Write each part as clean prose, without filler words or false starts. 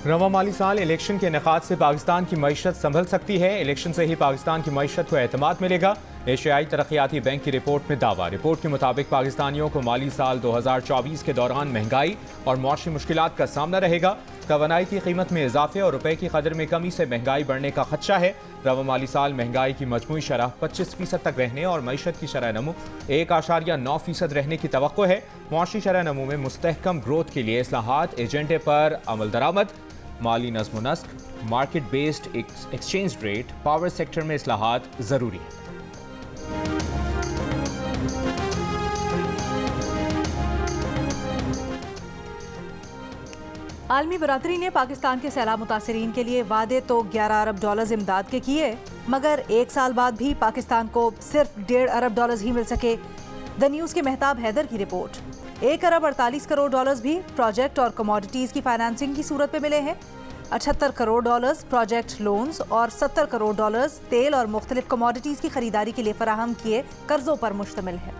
रवा माली साल इलेक्शन के इनेकाद से पाकिस्तान की मईशत संभल सकती है। इलेक्शन से ही पाकिस्तान की मईशत को एतमाद मिलेगा। एशियाई तरक्याती बैंक की रिपोर्ट में दावा। रिपोर्ट के मुताबिक पाकिस्तानियों को माली साल 2024 के दौरान महंगाई और मौशी मुश्किलात का सामना रहेगा। तवानाई की कीमत में इजाफे और रुपए की कदर में कमी से महंगाई बढ़ने का खदशा है। रवा माली साल महंगाई की मजमूई शरह 25% तक रहने और मईशत की शरह नमू 1.9% रहने की तवक्को है। मौशी शरह नमू में मुस्तहकम ग्रोथ के लिए इस्लाहात एजेंडे पर अमल दरामद, माली नज़्म व नस्क, market based exchange rate, power sector में इस्लाहात ज़रूरी है। आलमी बरादरी ने पाकिस्तान के सैलाब मुतासरीन के लिए वादे तो $11 अरब इमदाद के किए, मगर एक साल बाद भी पाकिस्तान को सिर्फ $1.5 अरब ही मिल सके। द न्यूज़ के मेहताब हैदर की रिपोर्ट। $1 अरब 48 करोड़ भी प्रोजेक्ट और कमोडिटीज़ की फाइनेंसिंग की सूरत में मिले हैं। $78 करोड़ प्रोजेक्ट लोन्स और $70 करोड़ तेल और मुख्तलिफ कमोडिटीज़ की खरीदारी के लिए फराहम किए कर्जों पर मुश्तमिल है।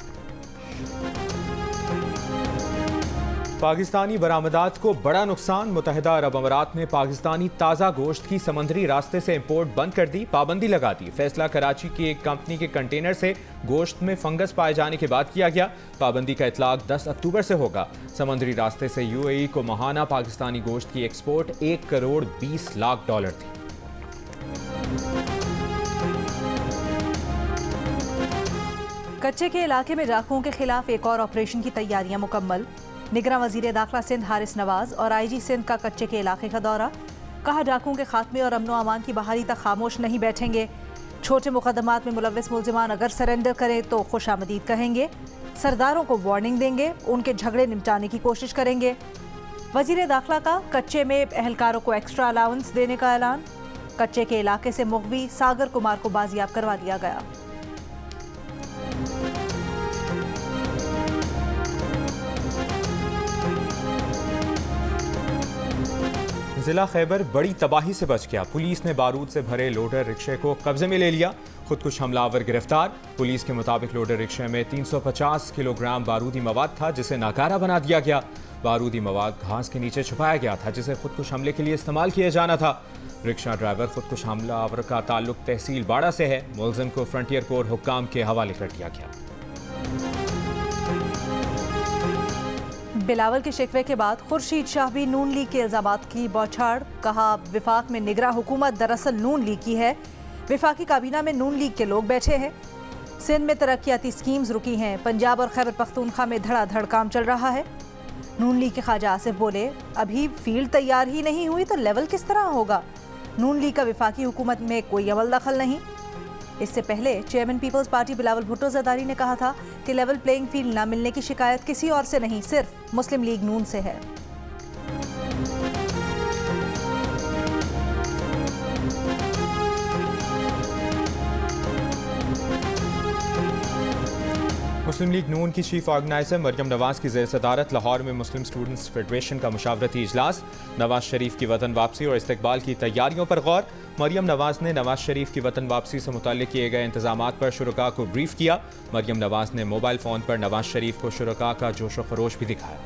पाकिस्तानी बरामदात को बड़ा नुकसान। मुत्तहिदा अरब अमारात ने पाकिस्तानी ताज़ा गोश्त की समंदरी रास्ते से इंपोर्ट बंद कर दी, पाबंदी लगा दी। फैसला कराची की एक कंपनी के कंटेनर से गोश्त में फंगस पाए जाने के बाद किया गया। पाबंदी का इतलाक 10 अक्टूबर से होगा। समंदरी रास्ते से यूएई को माहाना पाकिस्तानी गोश्त की एक्सपोर्ट $1 करोड़ 20 लाख थी। कच्चे के इलाके में डाकुओं के खिलाफ एक और ऑपरेशन की तैयारियां मुकम्मल। निगरां वजीर दाखिला सिंध हारिस नवाज और आईजी सिंध का कच्चे के इलाके का दौरा। कहा डाकुओं के खात्मे और अमनो अमान की बहाली तक खामोश नहीं बैठेंगे। छोटे मुकदमात में मुलव्विस मुल्जिमान अगर सरेंडर करें तो खुशामदीद कहेंगे। सरदारों को वार्निंग देंगे, उनके झगड़े निपटाने की कोशिश करेंगे। वजीर दाखिला का कच्चे में एहलकारों को एक्स्ट्रा अलाउंस देने का ऐलान। कच्चे के इलाके से मुगवी सागर कुमार को बाजियाब करवा दिया गया। जिला खैबर बड़ी तबाही से बच गया। पुलिस ने बारूद से भरे लोडर रिक्शे को कब्जे में ले लिया। खुदकुश हमलावर गिरफ्तार। पुलिस के मुताबिक लोडर रिक्शे में 350 किलोग्राम बारूदी मवाद था, जिसे नाकारा बना दिया गया। बारूदी मवाद घास के नीचे छुपाया गया था, जिसे खुदकुश हमले के लिए इस्तेमाल किया जाना था। रिक्शा ड्राइवर खुदकुश हमलावर का ताल्लुक तहसील बाड़ा से है। मुलजिम को फ्रंटियर कोर हुक्काम के हवाले कर दिया गया। बिलावल के शिकवे के बाद खुर्शीद शाह भी नून लीग के इल्जामात की बौछार। कहा विफाक में निगरां हुकूमत दरअसल नून लीग की है। विफाकी काबीना में नून लीग के लोग बैठे हैं। सिंध में तरक्याती स्कीम्स रुकी हैं। पंजाब और खैबर पख्तूनख्वा में धड़ाधड़ काम चल रहा है। नून लीग के ख्वाजा आसिफ बोले, अभी फील्ड तैयार ही नहीं हुई तो लेवल किस तरह होगा। नून लीग का विफाकी हुकूमत में कोई अमल दखल नहीं। इससे पहले chairman Peoples Party Bilawal Bhutto Zardari ने कहा था कि लेवल प्लेइंग फील्ड न मिलने की शिकायत किसी और से नहीं, सिर्फ मुस्लिम लीग नून से है। मुस्लिम लीग नून की चीफ ऑर्गेनाइजर मरियम नवाज की ज़ेर सदारत लाहौर में मुस्लिम स्टूडेंट्स फेडरेशन का मुशावरती इजलास। नवाज शरीफ की वतन वापसी और इस्तकबाल की तैयारियों पर गौर। मरियम नवाज ने नवाज शरीफ की वतन वापसी से मुताल्लिक किए गए इंतजामात पर शुरका को ब्रीफ किया। मरियम नवाज ने मोबाइल फ़ोन पर नवाज शरीफ को शुरका का जोश व खरोश भी दिखाया।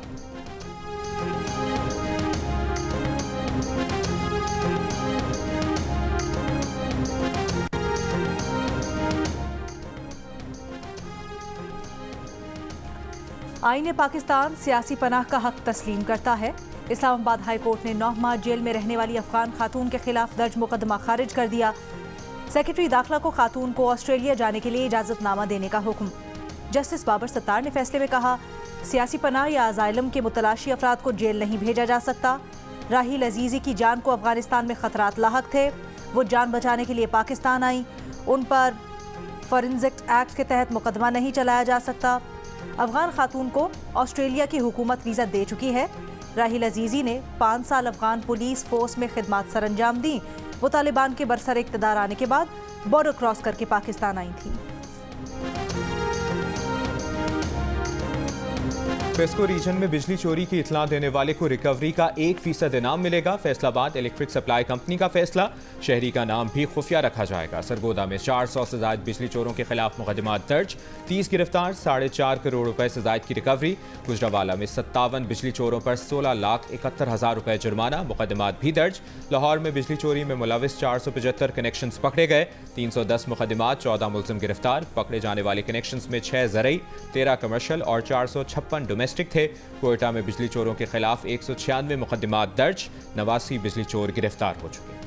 आईने पाकिस्तान सियासी पनाह का हक तस्लीम करता है। इस्लामाबाद हाई कोर्ट ने 9 माह जेल में रहने वाली अफगान खातून के खिलाफ दर्ज मुकदमा खारिज कर दिया। सेक्रेटरी दाखिला को खातून को ऑस्ट्रेलिया जाने के लिए इजाजतनामा देने का हुक्म। जस्टिस बाबर सत्तार ने फैसले में कहा, सियासी पनाह या अजाइलम के मुतलाशी अफराद को जेल नहीं भेजा जा सकता। राहील अजीजी की जान को अफगानिस्तान में खतरात लाहक थे। वो जान बचाने के लिए पाकिस्तान आई। उन पर फॉरेंसिक एक्ट के तहत मुकदमा नहीं चलाया जा सकता। अफगान खातून को ऑस्ट्रेलिया की हुकूमत वीज़ा दे चुकी है। राहील अजीजी ने 5 साल अफगान पुलिस फोर्स में खिदमत सरअंजाम दी। वो तालिबान के बरसर इक़्तिदार आने के बाद बॉर्डर क्रॉस करके पाकिस्तान आई थी। पेस्को रीजन में बिजली चोरी की इत्तला देने वाले को रिकवरी का 1% इनाम मिलेगा। फैसलाबाद इलेक्ट्रिक सप्लाई कंपनी का फैसला, शहरी का नाम भी खुफिया रखा जाएगा। सरगोदा में 400 से ज्यादा बिजली चोरों के खिलाफ मुकदमा दर्ज, 30 गिरफ्तार, 4.5 करोड़ रुपए से ज्यादा की रिकवरी। गुजरावाला में 57 बिजली चोरों पर 16,71,000 रुपए जुर्माना, मुकदमा भी दर्ज। लाहौर में बिजली चोरी में मुलविस 475 कनेक्शन पकड़े गए, 310 मुकदमा, 14 मुलजिम गिरफ्तार। पकड़े जाने वाले कनेक्शन में 6 ज़रई, 13 कमर्शल और 456 डोमेस्टिक थे। कोयटा में बिजली चोरों के खिलाफ 196 मुकदमा दर्ज, 89 बिजली चोर गिरफ्तार हो चुके हैं।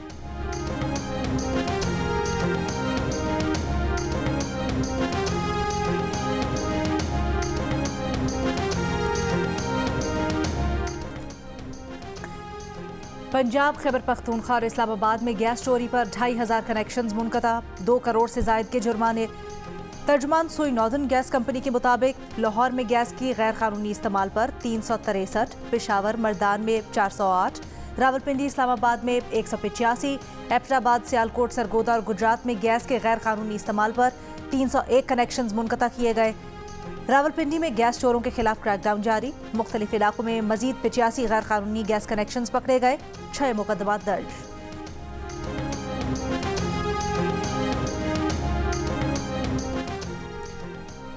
पंजाब, खैबर पख्तूनख्वा और इस्लामाबाद में गैस चोरी पर 2,500 कनेक्शंस मुनक़ता, 2 करोड़ से जायद के जुर्माने। तर्जुमान सुई नॉर्दर्न गैस कंपनी के मुताबिक लाहौर में गैस की गैर कानूनी इस्तेमाल पर 363, पेशावर मर्दान में 408, रावलपिंडी इस्लामाबाद में 185, एबटाबाद, सियालकोट, सरगोदा और गुजरात में गैस के गैर कानूनी इस्तेमाल पर 301 कनेक्शंस मुनक़ता किए गए। रावलपिंडी में गैस चोरों के खिलाफ क्रैकडाउन जारी, मुख्तलिफ इलाकों में मजीद 85 गैर कानूनी गैस कनेक्शंस पकड़े गए, 6 मुकदमा दर्ज।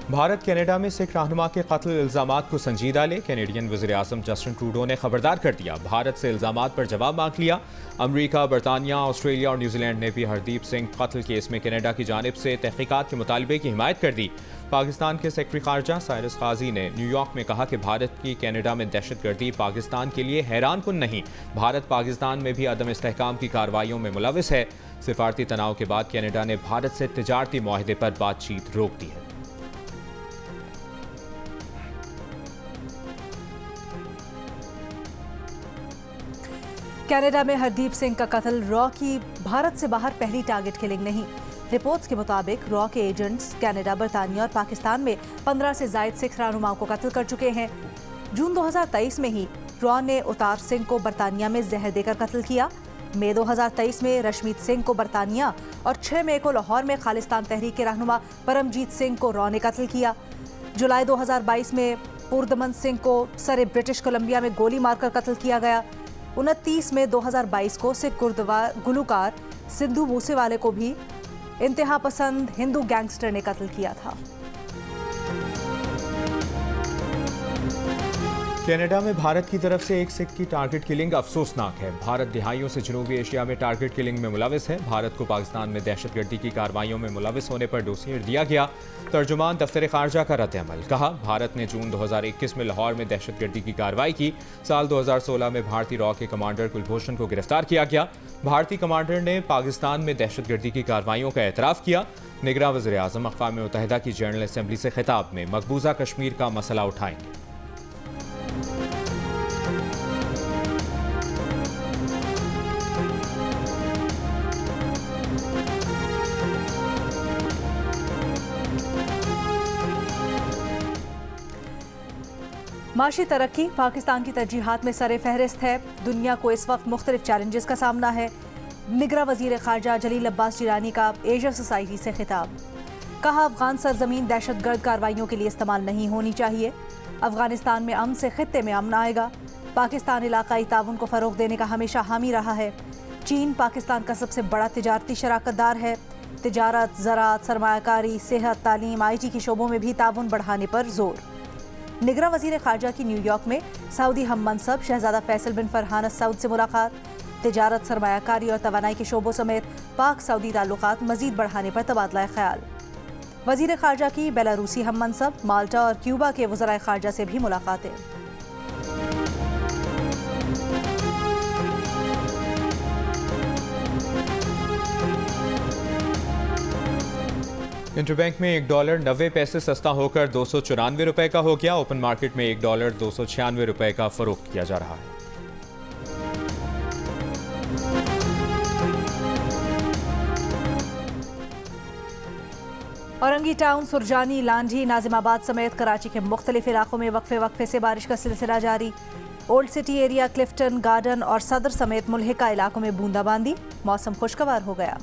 भारत कनाडा में सिख रहनुमा के कत्ल इल्जामात को संजीदा ले कैनेडियन वज़ीर-ए-आज़म जस्टिन ट्रूडो ने खबरदार कर दिया। भारत से इल्जामात पर जवाब मांग लिया। अमरीका, बरतानिया, ऑस्ट्रेलिया और न्यूजीलैंड ने भी हरदीप सिंह कत्ल केस में कनाडा की जानिब से तहकीकात के मुतालबे की हिमायत कर दी। पाकिस्तान के सेक्रेटरी खारजा साइरस काजी ने न्यूयॉर्क में कहा कि भारत की कनाडा में दहशतगर्दी पाकिस्तान के लिए हैरान कुन नहीं, भारत पाकिस्तान में भी अदम इस्तेहकाम की कार्रवाइयों में मुलविस है। सिफारती तनाव के बाद कनाडा ने भारत से तिजारती मुआहदे पर बातचीत रोक दी है। कनाडा में हरदीप सिंह का कत्ल रॉ की भारत से बाहर पहली टारगेट किलिंग नहीं। रिपोर्ट्स के मुताबिक रॉ के एजेंट्स कनाडा, बरतानिया और पाकिस्तान में 15 से जायद सिख रहनुमाओं को कत्ल कर चुके हैं। जून 2023 में ही रॉ ने उतार सिंह को बरतानिया में जहर देकर कत्ल किया। मई 2023 में रश्मीत सिंह को बरतानिया और 6 मई को लाहौर में खालिस्तान तहरीक के रहनुमा परमजीत सिंह को रॉ ने कत्ल किया। जुलाई 2022 में पुरदमन सिंह को सरे ब्रिटिश कोलंबिया में गोली मारकर कत्ल किया गया। 29 मई 2022 को सिख गुलूकार सिद्धू मूसेवाले को भी इंतहा पसंद हिंदू गैंगस्टर ने कत्ल किया था। कनाडा में भारत की तरफ से एक सिख की टारगेट किलिंग अफसोसनाक है। भारत दिहाइयों से जनूबी एशिया में टारगेट किलिंग में मुलविस है। भारत को पाकिस्तान में दहशतगर्दी की कार्रवाइयों में मुलविस होने पर डोसियर दिया गया। तर्जुमान दफ्तर खारजा का रद्द-ए-अमल, कहा भारत ने जून 2021 में लाहौर में दहशतगर्दी की कार्रवाई की। साल 2016 में भारतीय रॉ के कमांडर कुलभूषण को गिरफ्तार किया गया। भारतीय कमांडर ने पाकिस्तान में दहशतगर्दी की कार्रवाइयों का एतराफ़ किया। निगरां वज़ीर-ए-आज़म अक़वाम मुत्तहिदा की जनरल असम्बली से खिताब में मकबूजा कश्मीर का मसला उठाएंगे। माशी तरक्की पाकिस्तान की तरजीहात में सरे फहरिस्त है। दुनिया को इस वक्त मुख्तलिफ चैलेंजेस का सामना है। निगरां वज़ीर ख़ारजा जलील अब्बास जिलानी का एशिया सोसाइटी से खिताब, कहा अफगान सरजमीन दहशतगर्द कार्रवाइयों के लिए इस्तेमाल नहीं होनी चाहिए। अफगानिस्तान में अमन से खित्ते में अमन आएगा। पाकिस्तान इलाकाई ताउन को फ़रोग देने का हमेशा हामी रहा है। चीन पाकिस्तान का सबसे बड़ा तिजारती शराकतदार है। तिजारत, ज़राअत, सरमायाकारी, सेहत, तालीम, IT के शोबों में भी ताउन बढ़ाने पर जोर। निगरां वज़ीर ख़ारजा की न्यूयॉर्क में सऊदी हम मनसब शहजादा फैसल बिन फरहान सऊद से मुलाकात। तिजारत, सरमायाकारी और तवानाई के शोबों समेत पाक सऊदी ताल्लुकात मज़ीद बढ़ाने पर तबादला ख्याल। वज़ीर ख़ारजा की बेलारूसी हम मनसब, माल्टा और क्यूबा के वज़राए ख़ारजा से भी मुलाकातें। इंटरबैंक में $1 90 पैसे सस्ता होकर 294 रुपए का हो गया। ओपन मार्केट में $1 296 रुपए का फरोख्त किया जा रहा है। औरंगी टाउन, सुरजानी, लांझी, नाजिमाबाद समेत कराची के मुख्तलिफ इलाकों में वक्फे वक्फे से बारिश का सिलसिला जारी। Old city area, Clifton garden और सदर समेत मुल्हिका इलाकों में बूंदाबांदी। मौसम खुशगवार हो गया।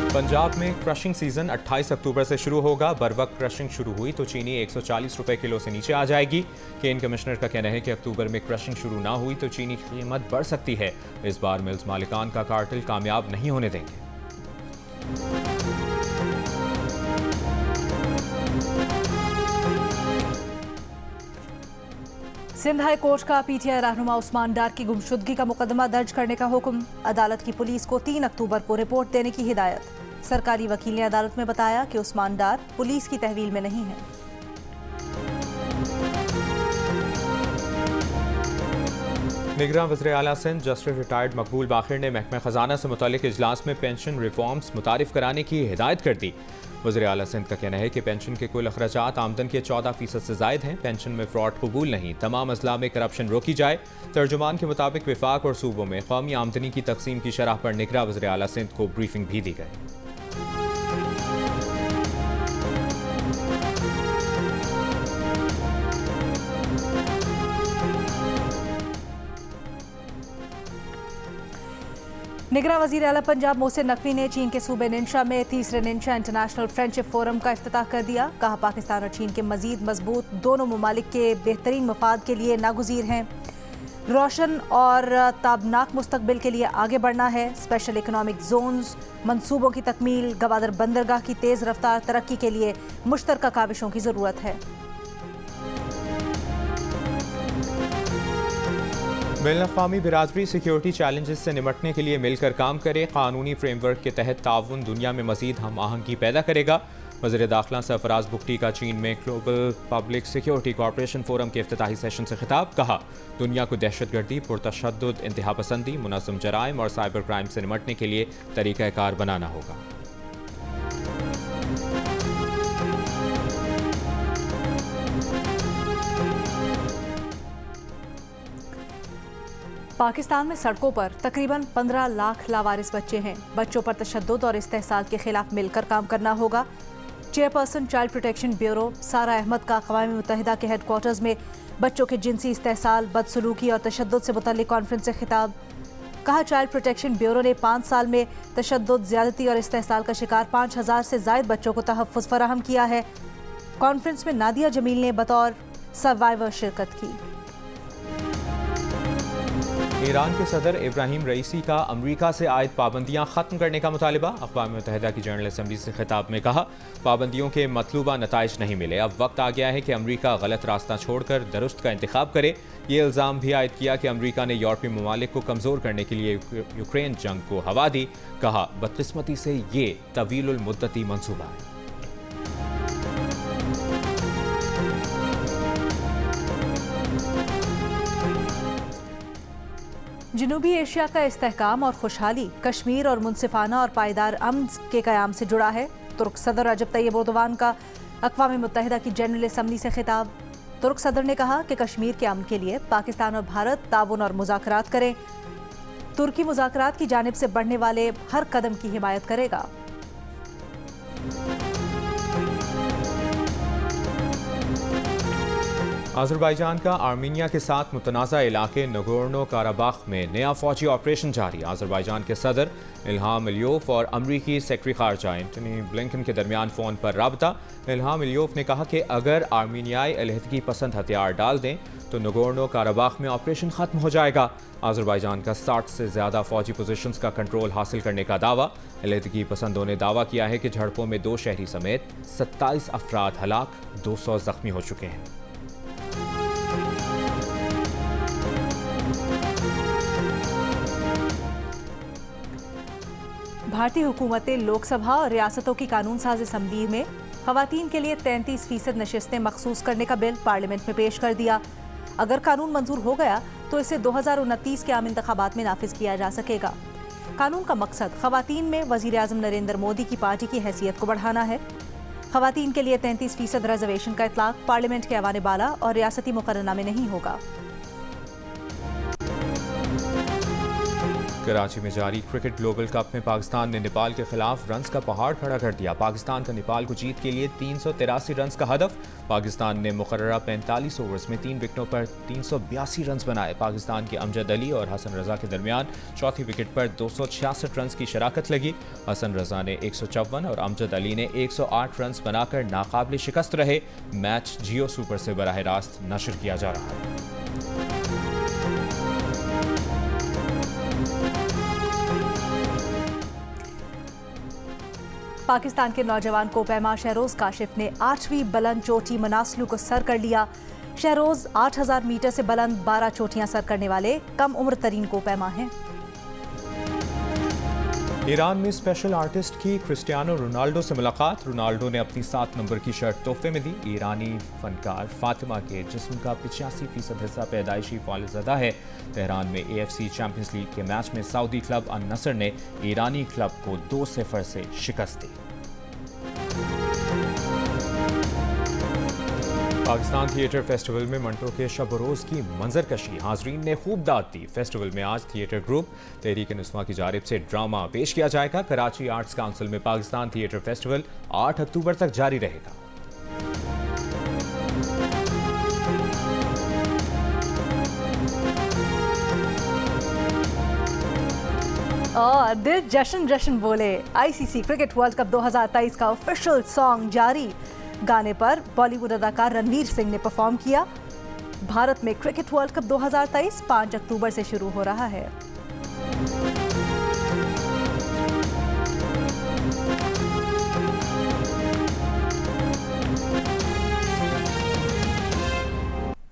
पंजाब में क्रशिंग सीजन 28 अक्टूबर से शुरू होगा। बर वक्त क्रशिंग शुरू हुई तो चीनी 140 रुपए किलो से नीचे आ जाएगी। केन कमिश्नर का कहना है कि अक्टूबर में क्रशिंग शुरू ना हुई तो चीनी की कीमत बढ़ सकती है। इस बार मिल्स मालिकान का कार्टेल कामयाब नहीं होने देंगे। सिंध हाई कोर्ट का पीटीआई रहनुमा उस्मान डार की गुमशुदगी का मुकदमा दर्ज करने का हुक्म। अदालत की पुलिस को 3 अक्टूबर को रिपोर्ट देने की हिदायत। सरकारी वकील ने अदालत में बताया कि उस्मान डार पुलिस की तहवील में नहीं है। निगरान वज़ीर आला सिंध जस्टिस रिटायर्ड मकबूल बाखिर ने महकमा खजाना से मुतालिक इजलास में पेंशन रिफॉर्म्स मुतारिफ कराने की हिदायत कर दी। वज़ीर आला सिंध का कहना है कि पेंशन के कुल अखराजात आमदन के 14% से जायद हैं। पेंशन में फ्रॉड कबूल नहीं। तमाम अजला में करप्शन रोकी जाए। तर्जुमान के मुताबिक विफाक और सूबों में कौमी आमदनी की तकसीम की शरह पर निगरान वज़ीर आला सिंध को ब्रीफिंग भी दी गई। निगरान वज़ीर आला पंजाब मोहसिन नकवी ने चीन के सूबे निंशा में तीसरे निंशा इंटरनेशनल फ्रेंडशिप फोरम का इफ्तिताह कर दिया। कहा पाकिस्तान और चीन के मजीद मजबूत दोनों ममालिक के बेहतरीन मफाद के लिए नागुज़ीर हैं। रोशन और ताबनाक मुस्तकबिल के लिए आगे बढ़ना है। स्पेशल इकनॉमिक जोन्स मंसूबों की तकमील, गवादर बंदरगाह की तेज़ रफ्तार तरक्की के लिए मुश्तरका काविशों की ज़रूरत है। बैनुल अक़वामी बिरादरी सिक्योरिटी चैलेंजेस से निपटने के लिए मिलकर काम करे। कानूनी फ्रेमवर्क के तहत ताउन दुनिया में मजीद हम आहंगी पैदा करेगा। वज़ीर दाखिला सरफराज बुख्ती का चीन में global public security corporation forum के इफ्तिताही सेशन से खिताब। कहा दुनिया को दहशतगर्दी, पुरतशद्दुद, इंतहा पसंदी, मुनज़्ज़म जराइम और साइबर क्राइम से निपटने के लिए तरीक़ाकार बनाना होगा। पाकिस्तान में सड़कों पर तकरीबन 15 लाख लावारिस बच्चे हैं। बच्चों पर तशद्दुद और इस्तेहसाल के खिलाफ मिलकर काम करना होगा। चेयरपर्सन चाइल्ड प्रोटेक्शन ब्यूरो सारा अहमद का अक़वाम मुत्तहिदा के हेडक्वार्टर्स में बच्चों के जिनसी इस्तेहसाल, बदसलूकी और तशद्दुद से मुतल्लिक कॉन्फ्रेंस से खिताब। कहा चाइल्ड प्रोटेक्शन ब्यूरो ने 5 साल में तशद्दुद, ज़्यादती और इस्तेहसाल का शिकार 5000 से ज़ायद बच्चों को तहफ़्फ़ुज़ फराहम किया है। कॉन्फ्रेंस में नादिया जमील ने बतौर सर्वाइवर शिरकत की। ईरान के सदर इब्राहिम रईसी का अमरीका से आयद पाबंदियां ख़त्म करने का मुतालिबा। अक़वाम मुत्तहिदा की जनरल असम्बली से खिताब में कहा पाबंदियों के मतलूबा नताइज नहीं मिले। अब वक्त आ गया है कि अमरीका गलत रास्ता छोड़कर दुरुस्त का इंतखाब करे। ये इल्ज़ाम भी आयद किया कि अमरीका ने यूरोपीय ममालिक को कमज़ोर करने के लिए यूक्रेन जंग को हवा दी। कहा बदकिस्मती से ये तवीलुल मुद्दती मंसूबा है। जनूबी एशिया का इस्तेहकाम और खुशहाली कश्मीर और मुनसिफाना और पायदार अमन के क़याम से जुड़ा है। तुर्क सदर रजब तैयब एर्दोगान का अक़वाम मुत्तहिदा की जनरल असम्बली से खिताब। तुर्क सदर ने कहा कि कश्मीर के अमन के लिए पाकिस्तान और भारत ताउन और मुज़ाकरात करें। तुर्की मुज़ाकरात की जानिब से बढ़ने वाले हर कदम की हिमायत करेगा। आज़रबाईजान का आर्मीनिया के साथ मुतनाज़ा इलाके नगोर्नो काराबाख में नया फौजी ऑपरेशन जारी। आज़रबाईजान के सदर इल्हाम अलियोव और अमरीकी सेक्रेटरी ख़ारजा एंटनी ब्लिंकन के दरमियान फ़ोन पर राबता। इल्हाम अलियोव ने कहा कि अगर आर्मीनियाई अलहदगी पसंद हथियार डाल दें तो नगोर्नो काराबाख में ऑपरेशन ख़त्म हो जाएगा। आज़रबाईजान का 60 से ज़्यादा फौजी पोजीशंस का कंट्रोल हासिल करने का दावा। अलहदगी पसंदों ने दावा किया है कि झड़पों में 2 शहरी समेत 27 अफराद हलाक, 200 ज़ख्मी हो चुके हैं। भारतीय हुकूमतें लोकसभा और रियासतों की कानून साज असम्बली में ख़वातीन के लिए 33% नशिस्तें मखसूस करने का बिल पार्लियामेंट में पेश कर दिया। अगर कानून मंजूर हो गया तो इसे 2029 के आम इंतखाबात में नाफिज किया जा सकेगा। कानून का मकसद ख़वातीन में वज़ीर आज़म नरेंद्र मोदी की पार्टी की हैसियत को बढ़ाना है। ख़वातीन के लिए 33% रिजर्वेशन का इतलाक़ पार्लियामेंट के ऐवान बाला और रियासती मुकर्ररनामे में नहीं होगा। कराची में जारी क्रिकेट ग्लोबल कप में पाकिस्तान ने नेपाल के खिलाफ रन्स का पहाड़ खड़ा कर दिया। पाकिस्तान का नेपाल को जीत के लिए 383 रन्स का हदफ। पाकिस्तान ने मुकर्ररा 45 ओवर्स में 3 विकेटों पर 382 रन्स बनाए। पाकिस्तान के अमजद अली और हसन रजा के दरमियान चौथी विकेट पर 266 रन्स की शराकत लगी। हसन रजा ने 154 और अमजद अली ने 108 रन्स बनाकर नाकाबिले शिकस्त रहे। मैच जियो सुपर से बराह रास्त नशर किया जा रहा है। पाकिस्तान के नौजवान कोपैमा शहरोज काशिफ ने 8वीं बुलंद चोटी मनासलू को सर कर लिया। शहरोज 8000 मीटर से बुलंद 12 चोटियां सर करने वाले कम उम्र तरीन कोपैमा हैं। ईरान में स्पेशल आर्टिस्ट की क्रिस्टियानो रोनाल्डो से मुलाकात। रोनाल्डो ने अपनी 7 नंबर की शर्ट तोहफे में दी। ईरानी फनकार फातिमा के जिस्म का 85% हिस्सा पैदाइशी फालिज़दा है। तेहरान में AFC चैंपियंस लीग के मैच में सऊदी क्लब अन नसर ने ईरानी क्लब को 2-0 से शिकस्त दी। पाकिस्तान थिएटर फेस्टिवल में मंटो के शब-ओ-रोज़ की मंजरकशी हाजरीन ने खूब दाद दी। फेस्टिवल में आज थिएटर ग्रुप तहरीक-ए-नुस्वा की जानिब से ड्रामा पेश किया जाएगा। कराची आर्ट्स काउंसिल में पाकिस्तान थिएटर फेस्टिवल 8 अक्टूबर तक जारी रहेगा। और दिल जश्न जश्न बोले। ICC क्रिकेट वर्ल्ड कप 2023 का ऑफिशियल सॉन्ग जारी। गाने पर बॉलीवुड अदाकार रणवीर सिंह ने परफॉर्म किया। भारत में क्रिकेट वर्ल्ड कप 2023 5 अक्टूबर से शुरू हो रहा है।